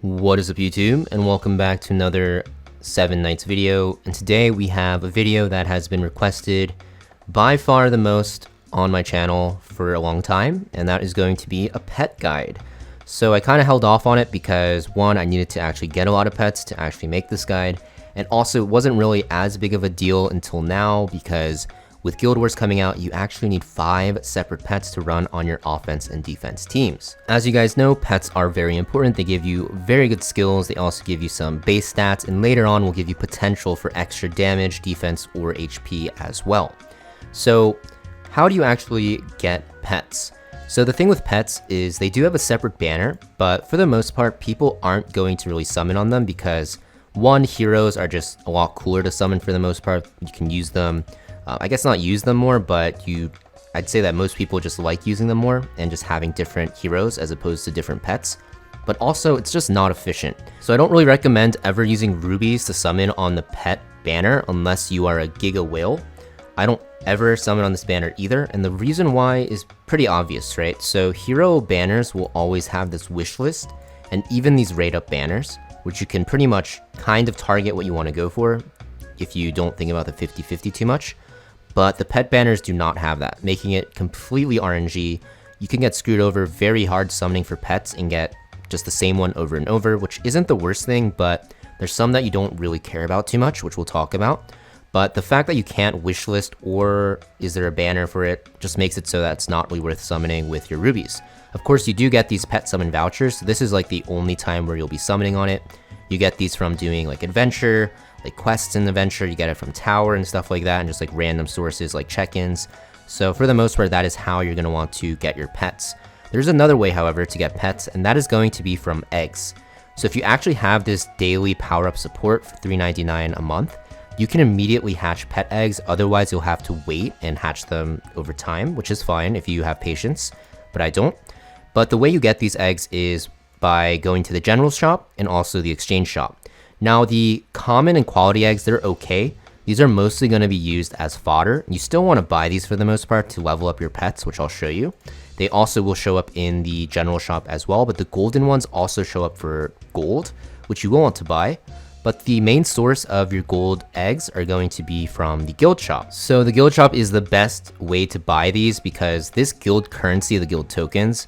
What is up YouTube, and welcome back to another 7 Nights video. And today we have a video that has been requested by far the most on my channel for a long time, and that is going to be a pet guide. So I kind of held off on it because one, I needed to actually get a lot of pets to actually make this guide, and also it wasn't really as big of a deal until now because with Guild Wars coming out, you actually need 5 separate pets to run on your offense and defense teams. As you guys know, pets are very important. They give you very good skills. They also give you some base stats, and later on will give you potential for extra damage, defense, or HP as well. So how do you actually get pets? So the thing with pets is they do have a separate banner, but for the most part, people aren't going to really summon on them because one, heroes are just a lot cooler to summon for the most part. You can use them. I guess not use them more, but I'd say that most people just like using them more and just having different heroes as opposed to different pets. But also, it's just not efficient. So I don't really recommend ever using rubies to summon on the pet banner unless you are a Giga Whale. I don't ever summon on this banner either, and the reason why is pretty obvious, right? So hero banners will always have this wish list, and even these rate up banners, which you can pretty much kind of target what you want to go for if you don't think about the 50-50 too much. But the pet banners do not have that, making it completely RNG. You can get screwed over very hard summoning for pets and get just the same one over and over, which isn't the worst thing, but there's some that you don't really care about too much, which we'll talk about. But the fact that you can't wishlist or is there a banner for it just makes it so that it's not really worth summoning with your rubies. Of course, you do get these pet summon vouchers, so this is like the only time where you'll be summoning on it. You get these from doing like adventure, like quests in adventure, you get it from tower and stuff like that, and just like random sources like check-ins. So for the most part, that is how you're going to want to get your pets. There's another way, however, to get pets, and that is going to be from eggs. So if you actually have this daily power-up support for $3.99 a month, you can immediately hatch pet eggs. Otherwise, you'll have to wait and hatch them over time, which is fine if you have patience, but I don't. But the way you get these eggs is by going to the general shop and also the exchange shop. Now, the common and quality eggs, they're okay. These are mostly going to be used as fodder. You still want to buy these for the most part to level up your pets, which I'll show you. They also will show up in the general shop as well, but the golden ones also show up for gold, which you will want to buy. But the main source of your gold eggs are going to be from the guild shop. So the guild shop is the best way to buy these because this guild currency, the guild tokens,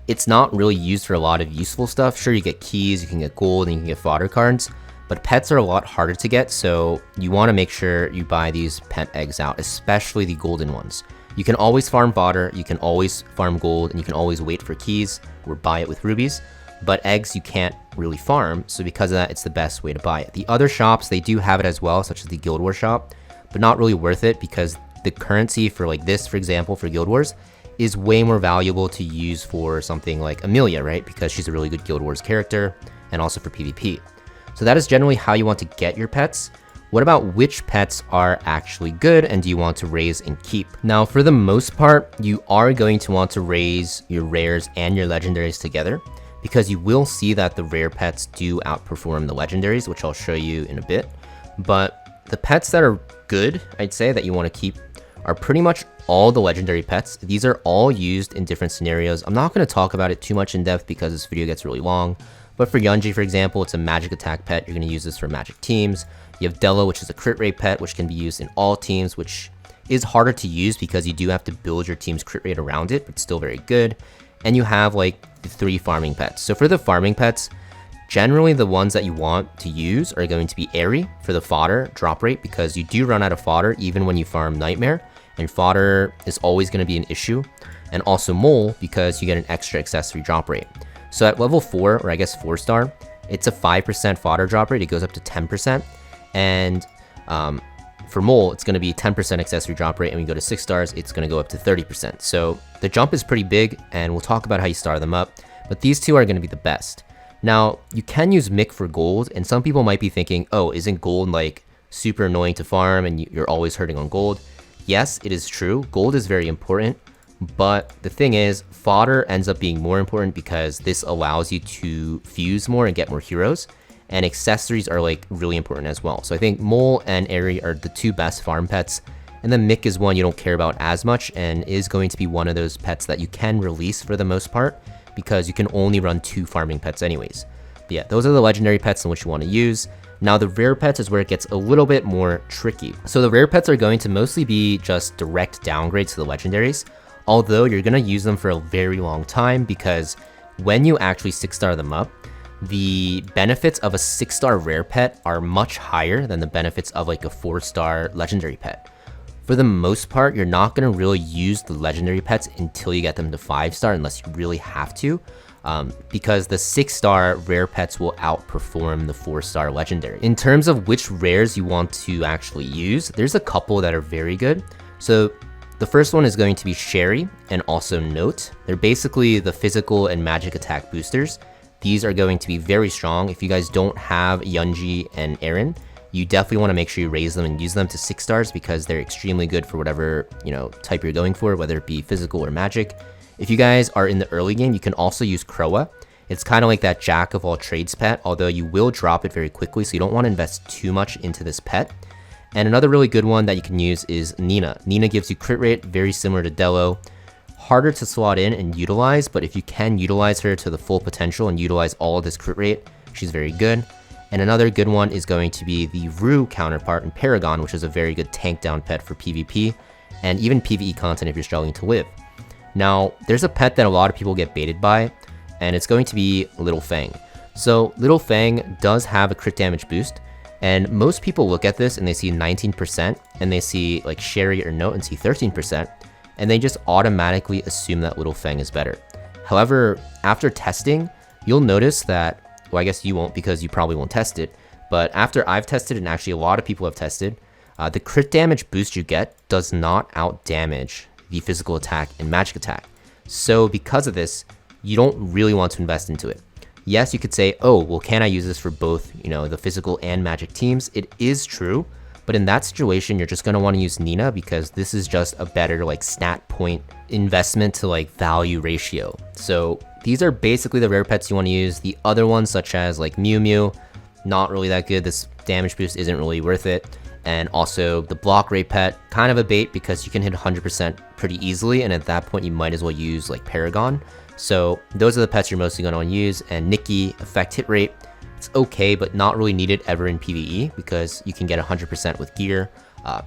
it's not really used for a lot of useful stuff. Sure, you get keys, you can get gold, and you can get fodder cards, but pets are a lot harder to get, so you want to make sure you buy these pet eggs out, especially the golden ones. You can always farm fodder, you can always farm gold, and you can always wait for keys or buy it with rubies, but eggs you can't really farm, so because of that, it's the best way to buy it. The other shops, they do have it as well, such as the Guild Wars shop, but not really worth it because the currency for like this, for example, for Guild Wars, is way more valuable to use for something like Amelia, right? Because she's a really good Guild Wars character, and also for PvP. So that is generally how you want to get your pets. What about which pets are actually good and do you want to raise and keep? Now, for the most part, you are going to want to raise your rares and your legendaries together because you will see that the rare pets do outperform the legendaries, which I'll show you in a bit. But the pets that are good, I'd say, that you want to keep are pretty much all the legendary pets. These are all used in different scenarios. I'm not going to talk about it too much in depth because this video gets really long. But for Yunji, for example, it's a magic attack pet. You're going to use this for magic teams. You have Della, which is a crit rate pet, which can be used in all teams, which is harder to use because you do have to build your team's crit rate around it, but still very good. And you have like the 3 farming pets. So for the farming pets, generally the ones that you want to use are going to be Airy for the fodder drop rate because you do run out of fodder even when you farm Nightmare, and fodder is always going to be an issue. And also Mole because you get an extra accessory drop rate. So at level 4, or I guess 4-star, it's a 5% fodder drop rate. It goes up to 10%. And for Mole, it's going to be 10% accessory drop rate. And when you go to 6 stars, it's going to go up to 30%. So the jump is pretty big, and we'll talk about how you star them up. But these two are going to be the best. Now, you can use Mick for gold, and some people might be thinking, oh, isn't gold like super annoying to farm and you're always hurting on gold? Yes, it is true. Gold is very important. But the thing is, fodder ends up being more important because this allows you to fuse more and get more heroes. And accessories are like really important as well. So I think Mole and Airy are the 2 best farm pets. And then Mick is one you don't care about as much and is going to be one of those pets that you can release for the most part because you can only run 2 farming pets anyways. Yeah, those are the legendary pets in which you want to use. Now the rare pets is where it gets a little bit more tricky. So the rare pets are going to mostly be just direct downgrades to the legendaries, although you're going to use them for a very long time because when you actually 6-star them up, the benefits of a 6-star rare pet are much higher than the benefits of like a 4-star legendary pet. For the most part, you're not going to really use the legendary pets until you get them to 5-star unless you really have to, because the 6-star rare pets will outperform the 4-star legendary. In terms of which rares you want to actually use, there's a couple that are very good. So the first one is going to be Sherry and also Note. They're basically the physical and magic attack boosters. These are going to be very strong. If you guys don't have Yunji and Aaron, you definitely want to make sure you raise them and use them to 6 stars because they're extremely good for whatever, type you're going for, whether it be physical or magic. If you guys are in the early game, you can also use Croa. It's kind of like that jack of all trades pet, although you will drop it very quickly, so you don't want to invest too much into this pet. And another really good one that you can use is Nina. Nina gives you crit rate, very similar to Delo. Harder to slot in and utilize, but if you can utilize her to the full potential and utilize all of this crit rate, she's very good. And another good one is going to be the Rue counterpart in Paragon, which is a very good tank down pet for PvP and even PvE content if you're struggling to live. Now, there's a pet that a lot of people get baited by, and it's going to be Little Fang. So Little Fang does have a crit damage boost, and most people look at this and they see 19% and they see like Sherry or Note and see 13%. And they just automatically assume that Little Fang is better. However, after testing, you'll notice that, well, I guess you won't because you probably won't test it, but after I've tested and actually a lot of people have tested, the crit damage boost you get does not out damage the physical attack and magic attack. So because of this, you don't really want to invest into it. Yes, you could say, oh, well, can I use this for both, the physical and magic teams? It is true. But in that situation, you're just going to want to use Nina because this is just a better like stat point investment to like value ratio. So these are basically the rare pets you want to use. The other ones such as like Mew Mew, not really that good. This damage boost isn't really worth it. And also the block rate pet, kind of a bait because you can hit 100% pretty easily. And at that point, you might as well use like Paragon. So those are the pets you're mostly going to want to use. And Nikki, effect hit rate. It's okay, but not really needed ever in PvE because you can get 100% with gear,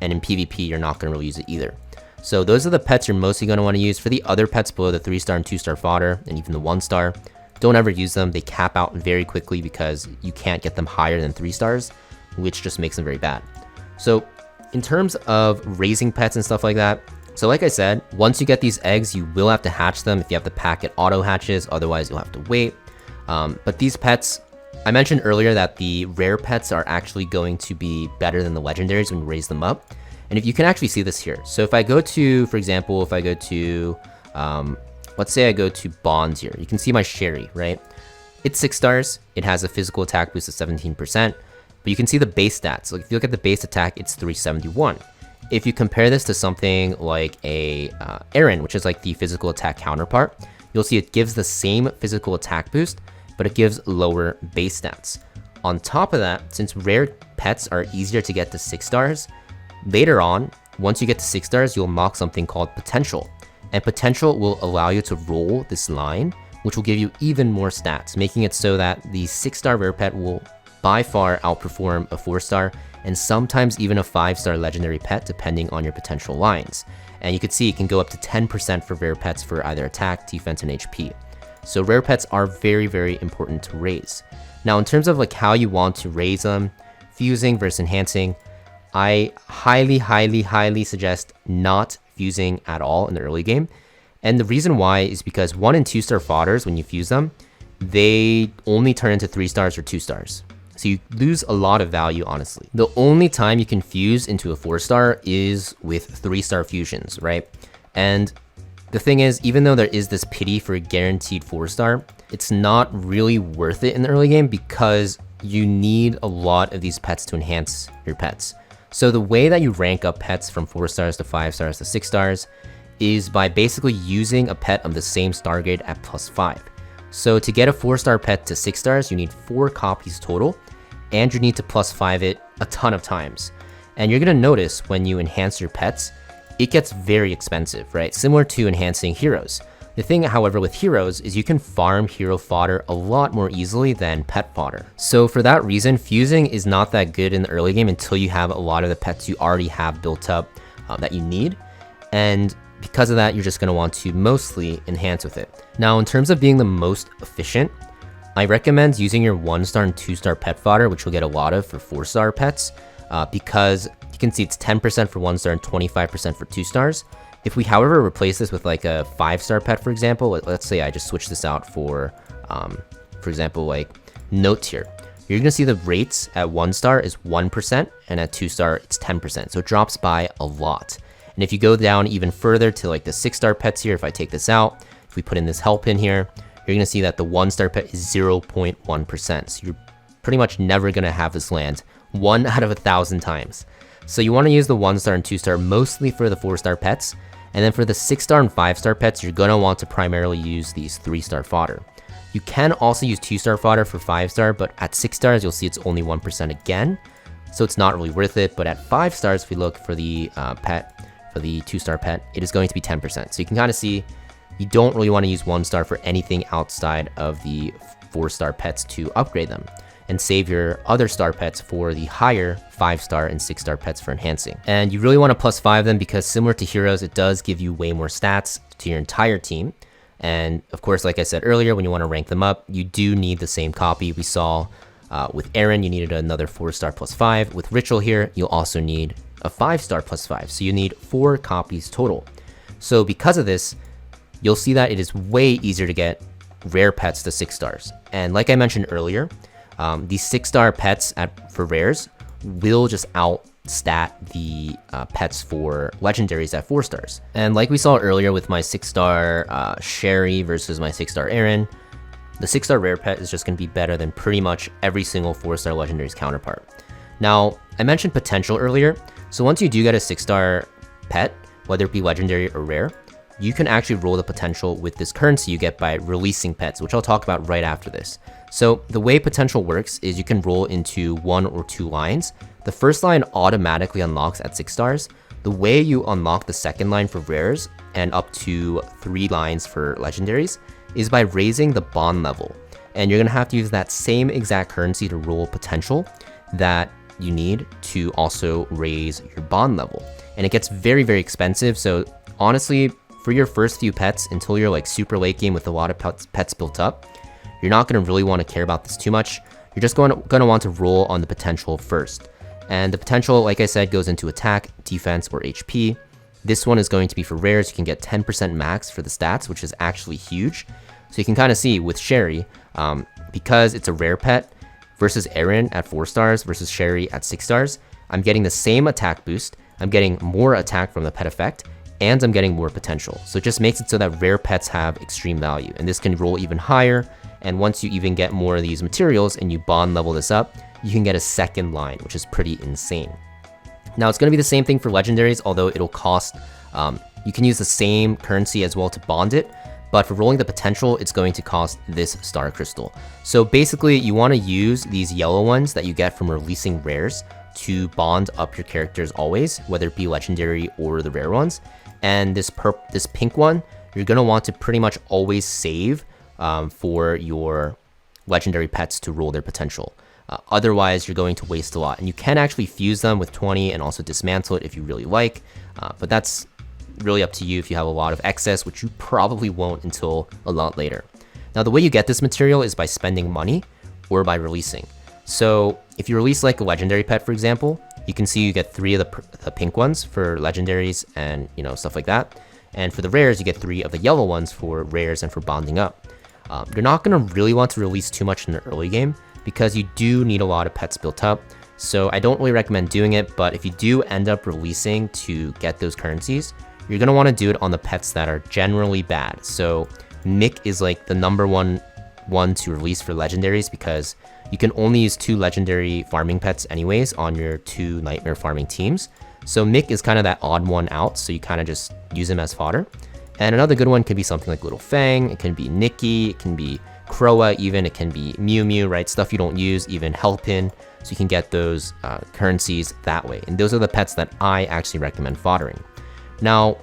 and in PvP, you're not going to really use it either. So those are the pets you're mostly going to want to use. For the other pets below the 3-star and 2-star fodder, and even the 1-star, don't ever use them. They cap out very quickly because you can't get them higher than 3 stars, which just makes them very bad. So in terms of raising pets and stuff like that, so like I said, once you get these eggs, you will have to hatch them. If you have the pack, it auto hatches, otherwise you'll have to wait. But these pets, I mentioned earlier that the rare pets are actually going to be better than the legendaries when you raise them up. And if you can actually see this here. So if I go to, for example, if I go to, let's say I go to Bonds here, you can see my Sherry, right? It's 6 stars. It has a physical attack boost of 17%, but you can see the base stats. Like if you look at the base attack, it's 371. If you compare this to something like a Aaron, which is like the physical attack counterpart, you'll see it gives the same physical attack boost, but it gives lower base stats. On top of that, since rare pets are easier to get to 6 stars, later on, once you get to 6 stars, you'll unlock something called Potential. And Potential will allow you to roll this line, which will give you even more stats, making it so that the 6-star rare pet will by far outperform a 4-star and sometimes even a 5-star legendary pet, depending on your potential lines. And you can see it can go up to 10% for rare pets for either attack, defense, and HP. So rare pets are very, very important to raise. Now, in terms of like how you want to raise them, fusing versus enhancing, I highly, highly, highly suggest not fusing at all in the early game. And the reason why is because 1 and 2-star fodders, when you fuse them, they only turn into 3 stars or 2 stars. So you lose a lot of value, honestly. The only time you can fuse into a 4-star is with 3-star fusions, right? And the thing is, even though there is this pity for a guaranteed 4-star, it's not really worth it in the early game because you need a lot of these pets to enhance your pets. So the way that you rank up pets from 4 stars to 5 stars to 6 stars is by basically using a pet of the same star grade at +5. So to get a 4-star pet to 6 stars, you need 4 copies total, and you need to +5 it a ton of times. And you're gonna notice when you enhance your pets, it gets very expensive, right? Similar to enhancing heroes. The thing, however, with heroes is you can farm hero fodder a lot more easily than pet fodder. So for that reason, fusing is not that good in the early game until you have a lot of the pets you already have built up that you need. And because of that, you're just going to want to mostly enhance with it. Now, in terms of being the most efficient, I recommend using your 1-star and 2-star pet fodder, which you'll get a lot of for 4-star pets, because you can see it's 10% for 1-star and 25% for 2 stars. If we, however, replace this with like a 5-star pet, for example, let's say I just switch this out for example, like note tier, you're going to see the rates at 1-star is 1% and at 2-star it's 10%. So it drops by a lot. And if you go down even further to like the 6-star pets here, if I take this out, if we put in this help in here, you're going to see that the 1-star pet is 0.1%. So you're pretty much never going to have this land 1 out of 1,000 times. So you want to use the 1-star and 2-star mostly for the 4-star pets. And then for the 6-star and 5-star pets, you're going to want to primarily use these 3-star fodder. You can also use 2-star fodder for 5-star, but at 6 stars, you'll see it's only 1% again. So it's not really worth it. But at 5 stars, if we look for the for the 2-star pet, it is going to be 10%. So you can kind of see you don't really want to use 1-star for anything outside of the 4-star pets to upgrade them, and save your other star pets for the higher 5-star and 6-star pets for enhancing. And you really want to +5 them because similar to heroes, it does give you way more stats to your entire team. And of course, like I said earlier, when you want to rank them up, you do need the same copy. We saw with Aaron, you needed another 4-star +5. With Ritual here, you'll also need a 5-star +5. So you need 4 copies total. So because of this, you'll see that it is way easier to get rare pets to 6 stars. And like I mentioned earlier, these 6-star pets for rares will just outstat the pets for legendaries at 4 stars. And like we saw earlier with my 6-star Sherry versus my 6-star Aaron, the 6-star rare pet is just going to be better than pretty much every single 4-star legendary's counterpart. Now, I mentioned potential earlier, so once you do get a 6-star pet, whether it be legendary or rare, you can actually roll the potential with this currency you get by releasing pets, which I'll talk about right after this. So the way potential works is you can roll into 1 or 2 lines. The first line automatically unlocks at 6 stars. The way you unlock the second line for rares and up to 3 lines for legendaries is by raising the bond level. And you're going to have to use that same exact currency to roll potential that you need to also raise your bond level. And it gets very, very expensive. So honestly, for your first few pets, until you're like super late game with a lot of pets built up, you're not going to really want to care about this too much. You're just going to want to roll on the potential first. And the potential, like I said, goes into attack, defense, or HP. This one is going to be for rares. You can get 10% max for the stats, which is actually huge. So you can kind of see with Sherry, because it's a rare pet versus Aaron at 4 stars versus Sherry at 6 stars, I'm getting the same attack boost. I'm getting more attack from the pet effect, and I'm getting more potential. So it just makes it so that rare pets have extreme value, and this can roll even higher. And once you even get more of these materials and you bond level this up, you can get a second line, which is pretty insane. Now it's going to be the same thing for legendaries, although it'll cost, you can use the same currency as well to bond it, but for rolling the potential, it's going to cost this star crystal. So basically you want to use these yellow ones that you get from releasing rares to bond up your characters always, whether it be legendary or the rare ones. And this pink one, you're going to want to pretty much always save for your legendary pets to roll their potential. Otherwise, you're going to waste a lot. And you can actually fuse them with 20 and also dismantle it if you really like. But that's really up to you if you have a lot of excess, which you probably won't until a lot later. Now, the way you get this material is by spending money or by releasing. So if you release like a legendary pet, for example, you can see you get 3 of the pink ones for legendaries and stuff like that. And for the rares, you get 3 of the yellow ones for rares and for bonding up. You're not going to really want to release too much in the early game because you do need a lot of pets built up. So I don't really recommend doing it, but if you do end up releasing to get those currencies, you're going to want to do it on the pets that are generally bad. So Mick is like the number one to release for legendaries because you can only use 2 legendary farming pets anyways on your 2 nightmare farming teams. So Mick is kind of that odd one out, so you kind of just use him as fodder. And another good one could be something like Little Fang, it can be Nikki, it can be Croa even, it can be Mew Mew, right? Stuff you don't use, even Helpin, so you can get those currencies that way. And those are the pets that I actually recommend foddering. Now,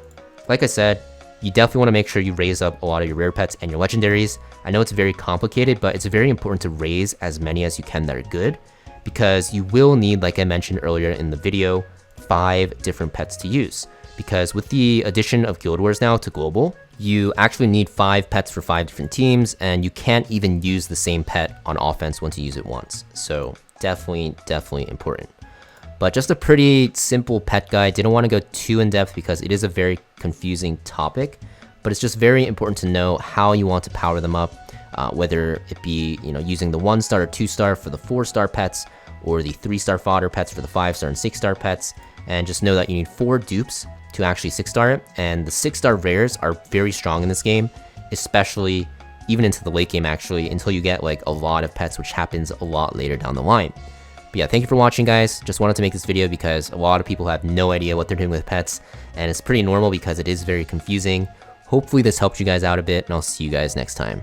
like I said, you definitely want to make sure you raise up a lot of your rare pets and your legendaries. I know it's very complicated, but it's very important to raise as many as you can that are good, because you will need, like I mentioned earlier in the video, 5 different pets to use. Because with the addition of Guild Wars now to Global, you actually need 5 pets for 5 different teams, and you can't even use the same pet on offense once you use it once. So definitely important. But just a pretty simple pet guide. Didn't want to go too in depth because it is a very confusing topic, but it's just very important to know how you want to power them up, whether it be using the 1-star or 2-star for the 4-star pets, or the 3-star fodder pets for the 5-star and 6-star pets. And just know that you need 4 dupes to actually 6-star it, and the 6-star rares are very strong in this game, especially even into the late game actually, until you get like a lot of pets, which happens a lot later down the line. But yeah, thank you for watching, guys. Just wanted to make this video because a lot of people have no idea what they're doing with pets, and it's pretty normal because it is very confusing. Hopefully this helped you guys out a bit, and I'll see you guys next time.